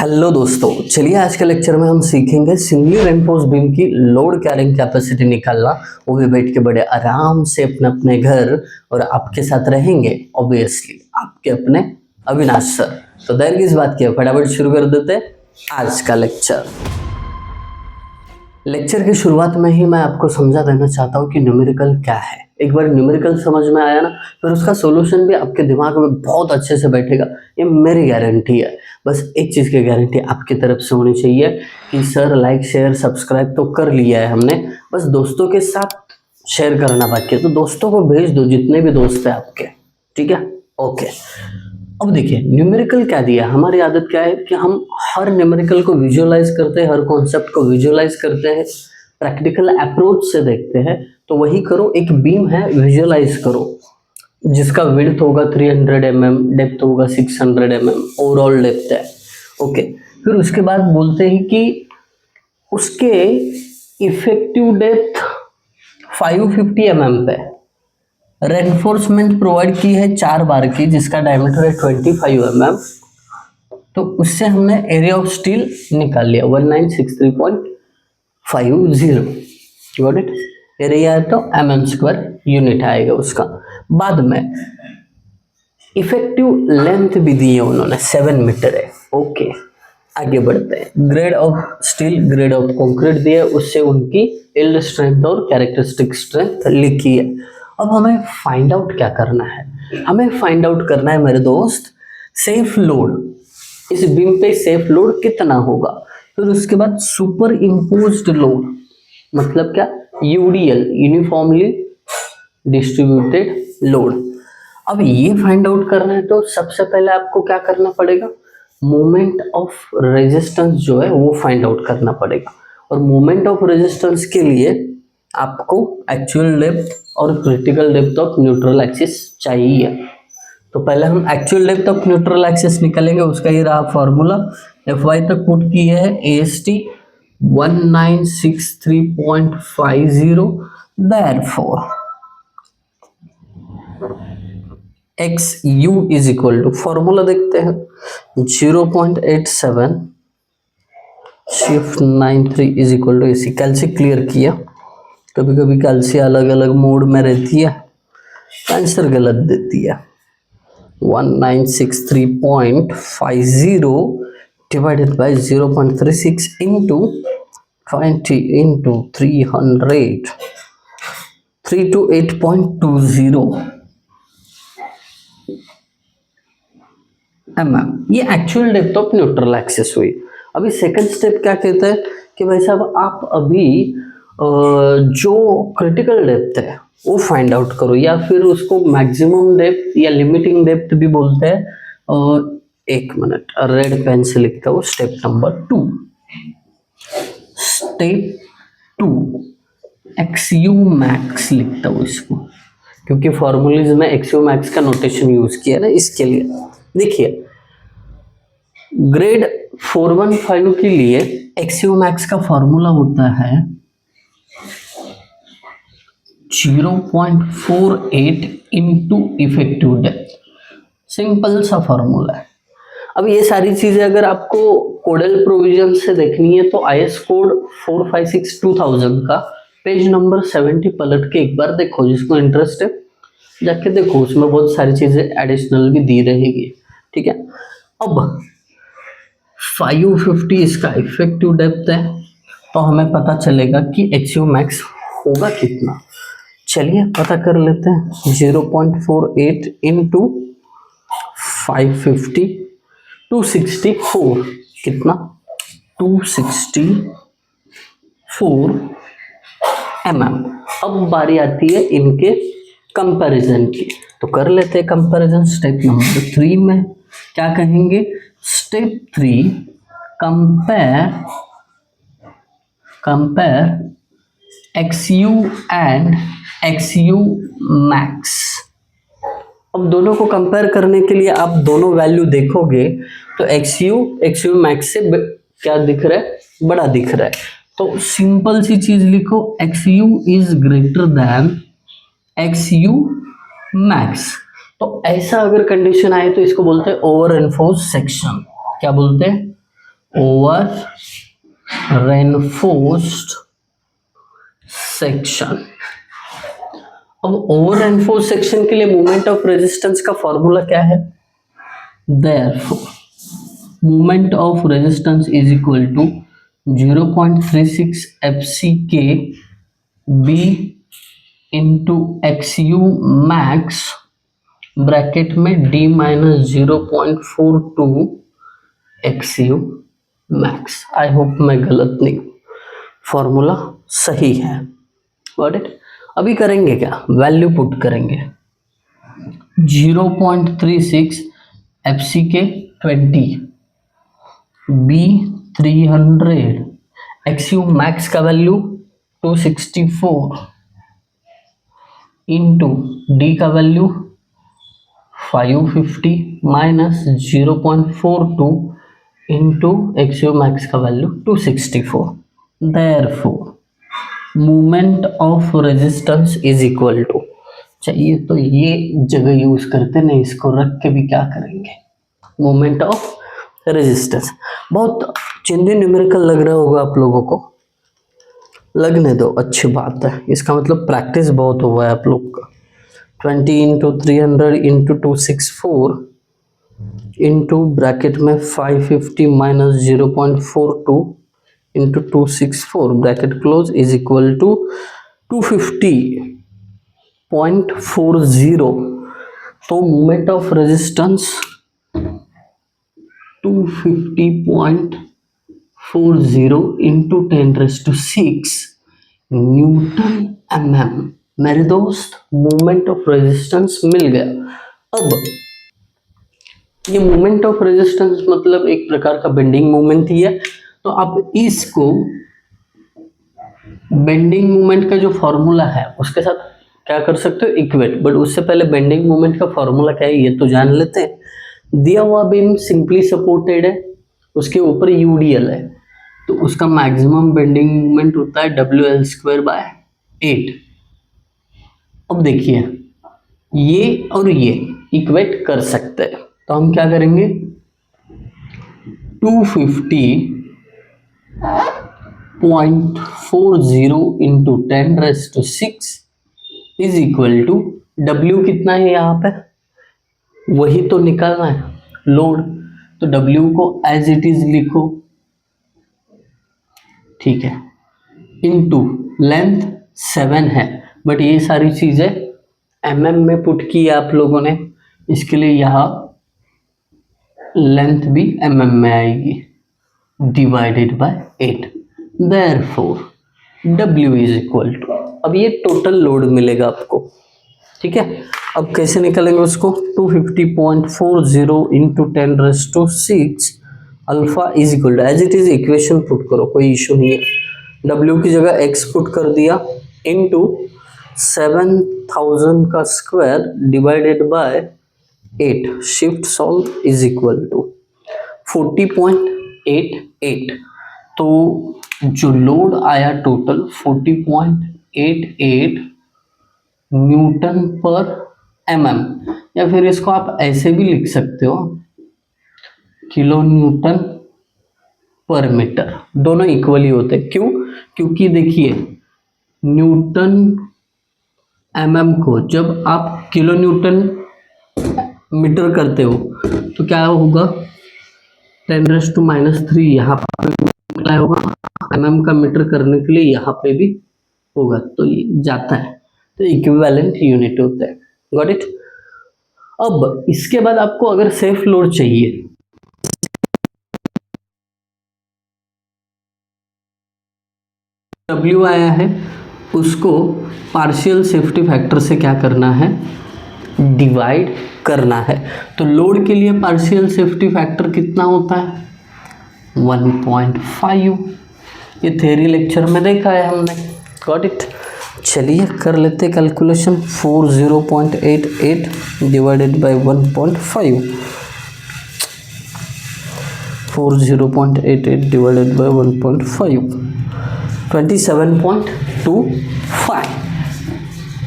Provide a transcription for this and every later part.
Hello दोस्तों, चलिए आज के लेक्चर में हम सीखेंगे सिंगली रेनफोर्स बीम की लोड कैरिंग कैपेसिटी निकालना, वो भी बैठ के बड़े आराम से अपने अपने घर। और आपके साथ रहेंगे ऑब्वियसली आपके अपने अविनाश सर। तो देर किस बात की है, फटाफट शुरू कर देते हैं आज का लेक्चर। लेक्चर की शुरुआत में ही मैं आपको समझा देना चाहता हूँ कि न्यूमेरिकल क्या है। एक बार न्यूमेरिकल समझ में आया ना, फिर उसका सॉल्यूशन भी आपके दिमाग में बहुत अच्छे से बैठेगा, ये मेरी गारंटी है। बस एक चीज़ की गारंटी आपकी तरफ से होनी चाहिए कि सर लाइक शेयर सब्सक्राइब तो कर लिया है हमने, बस दोस्तों के साथ शेयर करना बाकी है, तो दोस्तों को भेज दो जितने भी दोस्त हैं आपके, ठीक है। ओके, अब देखिए न्यूमेरिकल क्या दिया। हमारी आदत क्या है कि हम हर न्यूमेरिकल को विजुअलाइज करते हैं, हर कॉन्सेप्ट को विजुअलाइज करते हैं, प्रैक्टिकल अप्रोच से देखते हैं। तो वही करो, एक बीम है विजुअलाइज करो जिसका विड्थ होगा 300 mm, डेप्थ होगा 600 mm, ओवरऑल डेप्थ है। ओके, फिर उसके बाद बोलते हैं कि उसके इफेक्टिव डेप्थ 550 mm पे रेनफोर्समेंट प्रोवाइड की है 4 बार की, जिसका डायमीटर है 25 mm। तो उससे हमने एरिया ऑफ स्टील निकाल लिया 1963.50। Got it. एरिया है तो mm² यूनिट आएगा उसका। बाद में इफेक्टिव लेंथ भी दी है उन्होंने, 7 मीटर है। ओके, आगे बढ़ते हैं। Grade of steel, grade of concrete दिया, उससे उनकी यील्ड स्ट्रेंथ और कैरेक्टरिस्टिक स्ट्रेंथ लिखी है। अब हमें फाइंड आउट क्या करना है, हमें फाइंड आउट करना है मेरे दोस्त सेफ लोड। इस बीम पे सेफ लोड कितना होगा। फिर उसके बाद सुपर इम्पोज्ड लोड, मतलब क्या, यूडीएल, यूनिफॉर्मली डिस्ट्रीब्यूटेड लोड। अब ये फाइंड आउट करना है तो सबसे पहले आपको क्या करना पड़ेगा, मोमेंट ऑफ रेजिस्टेंस जो है वो फाइंड आउट करना पड़ेगा। और मोमेंट ऑफ रेजिस्टेंस के लिए आपको एक्चुअल डेप्थ और critical depth of neutral axis चाहिए। तो पहले हम actual depth of neutral axis निकालेंगे, उसका ये रहा फॉर्मूला। FY तक पुट किए है AST 1963.50, therefore XU is equal to, formula देखते हैं, 0.87 shift 93 is equal to AC। कैल्सी क्लियर किया, कभी कभी कैल्सी अलग अलग मोड में रहती है, आंसर गलत देती है। 1963.50 divided by 0.36 into 20 into 300, 328.20 mm। ये actual depth of neutral axis हुई। अभी सेकंड स्टेप क्या कहता है कि भाई साहब आप अभी जो क्रिटिकल डेप्थ है वो फाइंड आउट करो, या फिर उसको मैक्सिमम डेप्थ या लिमिटिंग डेप्थ भी बोलते हैं। एक मिनट, रेड पेन से लिखता हूँ। Step number 2, step 2 XU max लिखता हूँ इसको, क्योंकि फॉर्मूलेज में XU मैक्स का नोटेशन यूज किया ना, इसके लिए। देखिए ग्रेड 415 के लिए XU मैक्स का फॉर्मूला होता है 0.48 इंटू इफेक्टिव डेप्थ। सिंपल सा फॉर्मूला है। अब ये सारी चीजें अगर आपको कोडल प्रोविजन से देखनी है तो IS कोड 456/2000 का पेज नंबर 70 पलट के एक बार देखो, जिसको इंटरेस्ट है जाके देखो, उसमें बहुत सारी चीजें एडिशनल भी दी रहेगी, ठीक है। अब 550 इसका इफेक्टिव डेप्थ है, तो हमें पता चलेगा कि XU मैक्स होगा कितना। चलिए पता कर लेते हैं। 0.48 इंटू 550, 264, कितना, 264 mm। अब बारी आती है इनके कंपैरिजन की, तो कर लेते हैं कंपैरिजन। स्टेप नंबर 3 में क्या कहेंगे, step 3 compare XU and XU max. अब दोनों को कंपेयर करने के लिए आप दोनों वैल्यू देखोगे तो XU मैक्स से क्या दिख रहा है, बड़ा दिख रहा है। तो सिंपल सी चीज लिखो, XU is greater than XU max. तो ऐसा अगर कंडीशन आए तो इसको बोलते हैं ओवर एनफोर्स सेक्शन। क्या बोलते हैं, ओवर रेनफोर्स्ड सेक्शन। अब ओवर रेनफोर्स्ड सेक्शन के लिए मोमेंट ऑफ रेजिस्टेंस का फॉर्मूला क्या है? Therefore moment of resistance is equal to 0.36 FCK B into XU max bracket में D minus 0.42 XU max. I hope मैं गलत नहीं, फॉर्मूला सही है। Got it. अभी करेंगे क्या? वैल्यू पुट करेंगे। 0.36 FCK 20 B 300 XU मैक्स का वैल्यू 264 इंटू D का value 550 minus 0.42 into XU max का value 264। Therefore moment of resistance is equal to, चाहिए तो ये जगह यूज करते नहीं, इसको रख के भी क्या करेंगे? Moment of resistance. बहुत चिंदी न्यूमेरिकल लग रहा होगा आप लोगों को, लगने दो, अच्छी बात है। इसका मतलब प्रैक्टिस बहुत हुआ है आप लोग का। 20 इंटू 300 इंटू 264 इंटू ब्रैकेट में 550 minus 0.42 into 264 bracket close is equal to 250.40। तो moment of resistance 250.40 into 10⁶ newton mm। मेरे दोस्त मोमेंट ऑफ रेजिस्टेंस मिल गया। अब ये मोमेंट ऑफ रेजिस्टेंस मतलब एक प्रकार का बेंडिंग मोमेंट ही है। तो आप इसको बेंडिंग मोमेंट का जो फॉर्मूला है उसके साथ क्या कर सकते हो? इक्वेट। बट उससे पहले बेंडिंग मोमेंट का फॉर्मूला क्या है ये तो जान लेते हैं। दिया हुआ बीम सिंपली सपोर्टेड है, उसके ऊपर यूडीएल है, तो उसका मैक्सिमम बेंडिंग मोमेंट होता है WL²/8। अब देखिए ये और ये इक्वेट कर सकते हैं, तो हम क्या करेंगे? 250.40 into 10⁶ is equal to W कितना है यहाँ पे, वही तो निकालना है, लोड। तो W को एज इट इज लिखो, ठीक है, इंटू लेंथ 7 है, बट ये सारी चीजें mm में पुट की है आप लोगों ने, इसके लिए यहाँ लेंथ भी mm में आएगी, divided by 8। Therefore W is equal to, अब ये टोटल लोड मिलेगा आपको, ठीक है। अब कैसे निकालेंगे उसको? 250.40 into 10⁶ alpha is equal to, as it is equation put करो, कोई इशू नहीं है। W की जगह x पुट कर दिया इंटू 7000 का square divided by 8, shift solve is equal to 40.88। तो जो लोड आया टोटल 40.88 न्यूटन पर mm, या फिर इसको आप ऐसे भी लिख सकते हो किलो न्यूटन पर मीटर, दोनों इक्वली होते हैं। क्यों? क्योंकि देखिए न्यूटन mm को जब आप किलो न्यूटन मीटर करते हो तो क्या होगा? 10⁻³ यहाँ पे मिला होगा, mm का मीटर करने के लिए यहाँ पे भी होगा, तो ये जाता है, तो इक्विवेलेंट यूनिट होता है। Got it. अब इसके बाद आपको अगर सेफ लोड चाहिए, W आया है, उसको पार्शियल सेफ्टी फैक्टर से क्या करना है? डिवाइड करना है। तो लोड के लिए पार्शियल सेफ्टी फैक्टर कितना होता है? 1.5। ये थ्योरी लेक्चर में देखा है हमने। Got it. चलिए कर लेते calculation. 40.88 divided by 1.5, 40.88 divided by 1.5, 27.25,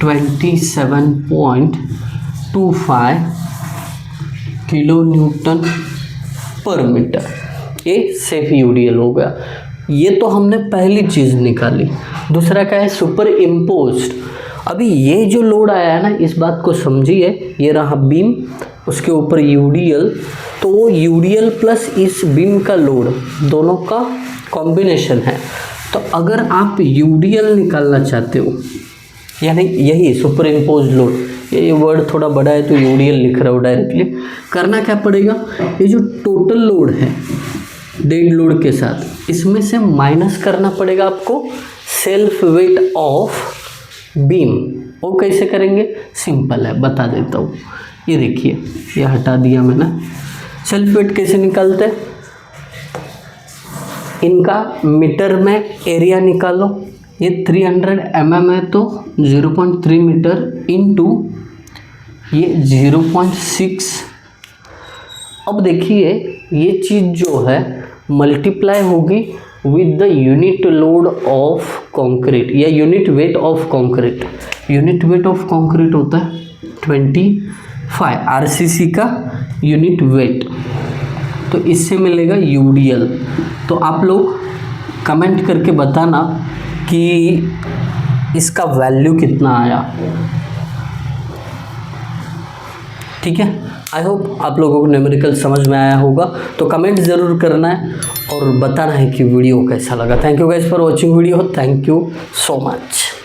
27.25 kilo Newton पर मीटर ये सेफ यूडीएल हो गया। ये तो हमने पहली चीज़ निकाली। दूसरा क्या है, सुपर इम्पोज्ड। अभी ये जो लोड आया है ना, इस बात को समझिए, ये रहा बीम, उसके ऊपर यूडीएल, तो वो यूडीएल प्लस इस बीम का लोड दोनों का कॉम्बिनेशन है। तो अगर आप यूडीएल निकालना चाहते हो, यानी यही सुपर इम्पोज लोड, ये वर्ड थोड़ा बड़ा है तो यूडीएल लिख रहा हो डायरेक्टली, करना क्या पड़ेगा, ये जो टोटल लोड है डेड लोड के साथ, इसमें से माइनस करना पड़ेगा आपको सेल्फ वेट ऑफ बीम। वो कैसे करेंगे, सिंपल है, बता देता हूँ। ये देखिए, ये हटा दिया मैंने। सेल्फ वेट कैसे निकालते हैं, इनका मीटर में एरिया निकालो। ये 300 mm है तो 0.3 मीटर इंटू ये 0.6। अब देखिए ये चीज़ जो है मल्टीप्लाई होगी with the unit load of concrete या unit weight of concrete. Unit weight of concrete होता है 25 आरसीसी का यूनिट वेट, तो इससे मिलेगा यूडीएल। तो आप लोग कमेंट करके बताना कि इसका वैल्यू कितना आया, ठीक है। आई होप आप लोगों को न्यूमेरिकल समझ में आया होगा, तो कमेंट ज़रूर करना है और बताना है कि वीडियो कैसा लगा। Thank you guys for watching video, thank you so much.